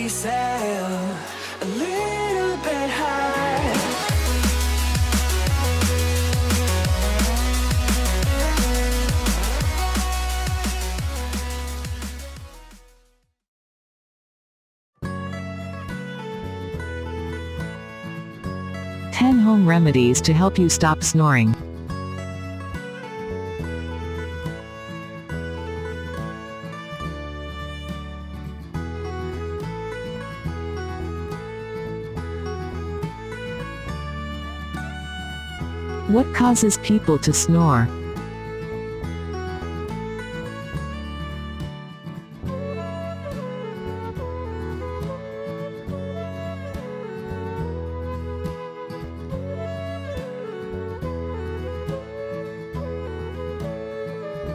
we sail a little bit high. 10 home remedies to help you stop snoring. What causes people to snore?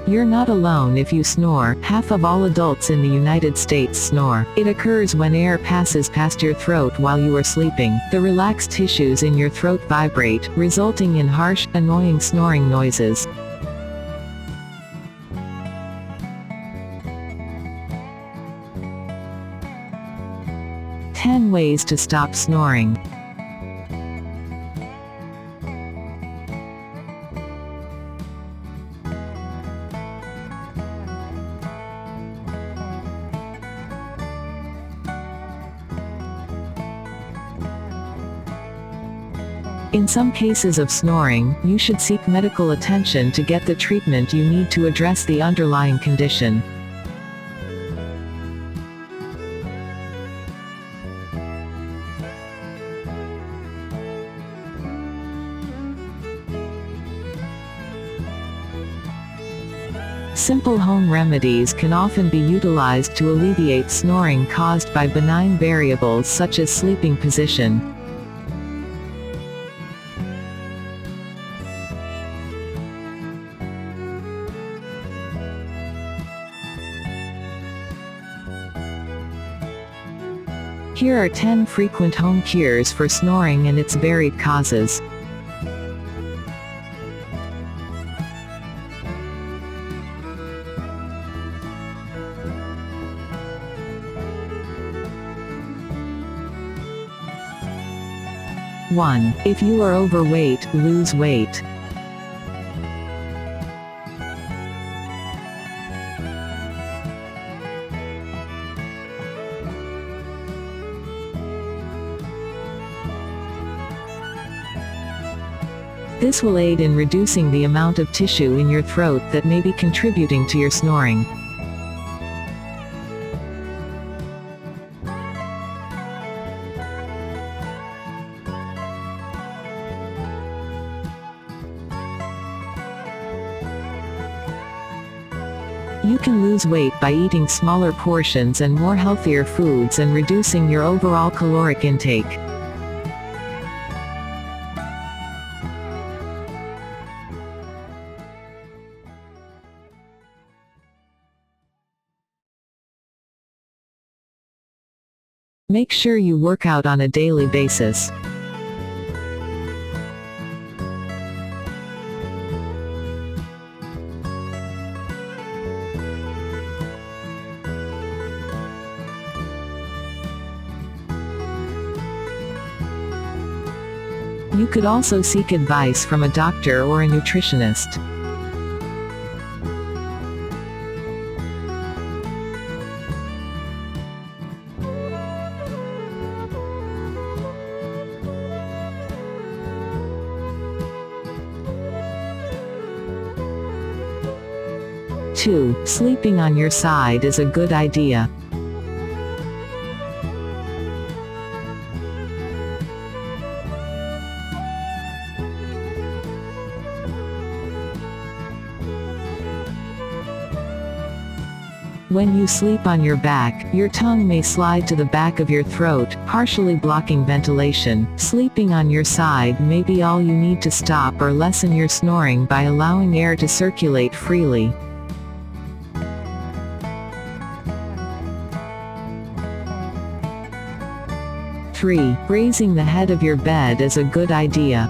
You're not alone if you snore. Half of all adults in the United States snore. It occurs when air passes past your throat while you are sleeping. The relaxed tissues in your throat vibrate, resulting in harsh, annoying snoring noises. Ten ways to stop snoring. In some cases of snoring, you should seek medical attention to get the treatment you need to address the underlying condition. Simple home remedies can often be utilized to alleviate snoring caused by benign variables such as sleeping position. Here are 10 frequent home cures for snoring and its varied causes. One. If you are overweight, lose weight. This will aid in reducing the amount of tissue in your throat that may be contributing to your snoring. You can lose weight by eating smaller portions and more healthier foods and reducing your overall caloric intake. Make sure you work out on a daily basis. You could also seek advice from a doctor or a nutritionist. Two. Sleeping on your side is a good idea. When you sleep on your back, your tongue may slide to the back of your throat, partially blocking ventilation. Sleeping on your side may be all you need to stop or lessen your snoring by allowing air to circulate freely. 3. Raising the head of your bed is a good idea.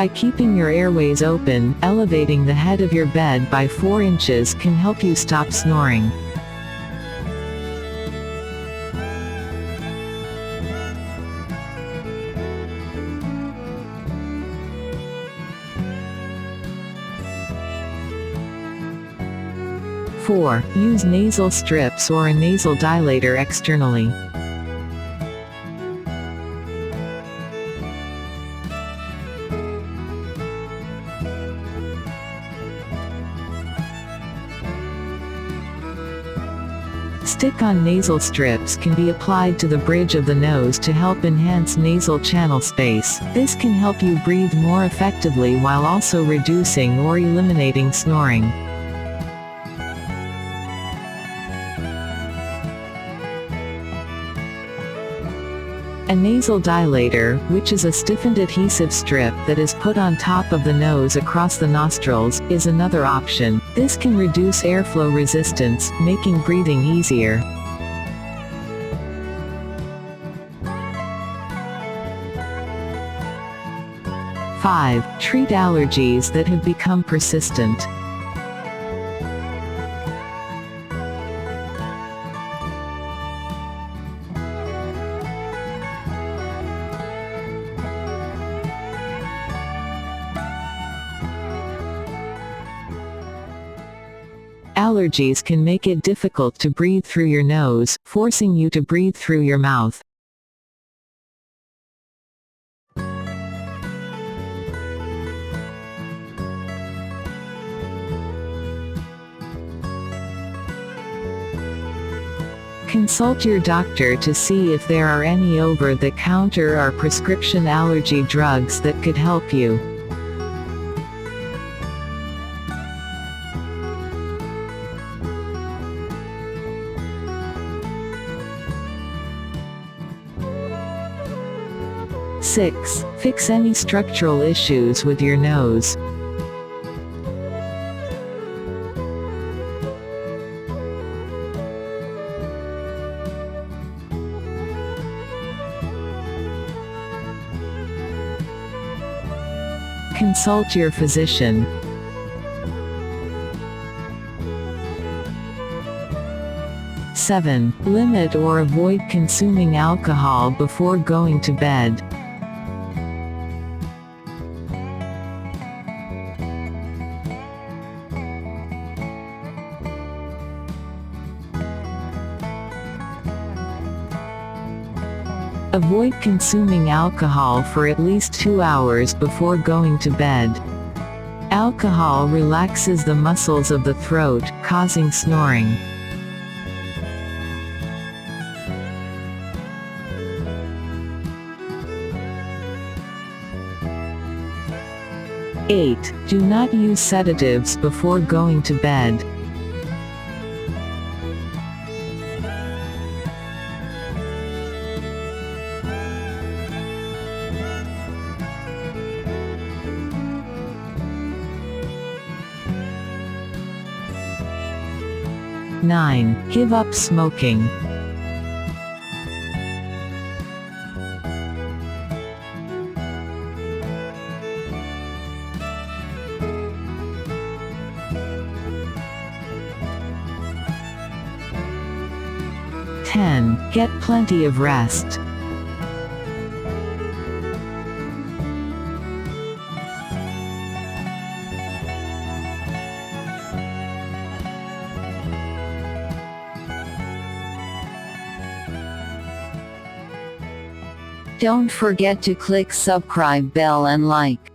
By keeping your airways open, elevating the head of your bed by 4 inches can help you stop snoring. Four, use nasal strips or a nasal dilator externally. Stick-on nasal strips can be applied to the bridge of the nose to help enhance nasal channel space. This can help you breathe more effectively while also reducing or eliminating snoring. A nasal dilator, which is a stiffened adhesive strip that is put on top of the nose across the nostrils, is another option. This can reduce airflow resistance, making breathing easier. Five, treat allergies that have become persistent. Allergies can make it difficult to breathe through your nose, forcing you to breathe through your mouth. Consult your doctor to see if there are any over-the-counter or prescription allergy drugs that could help you. Six, fix any structural issues with your nose. Consult your physician. 7. Limit or avoid consuming alcohol before going to bed. Avoid consuming alcohol for at least 2 hours before going to bed. Alcohol relaxes the muscles of the throat, causing snoring. Eight, do not use sedatives before going to bed. Nine, give up smoking. Ten, get plenty of rest. Don't forget to click subscribe bell and like.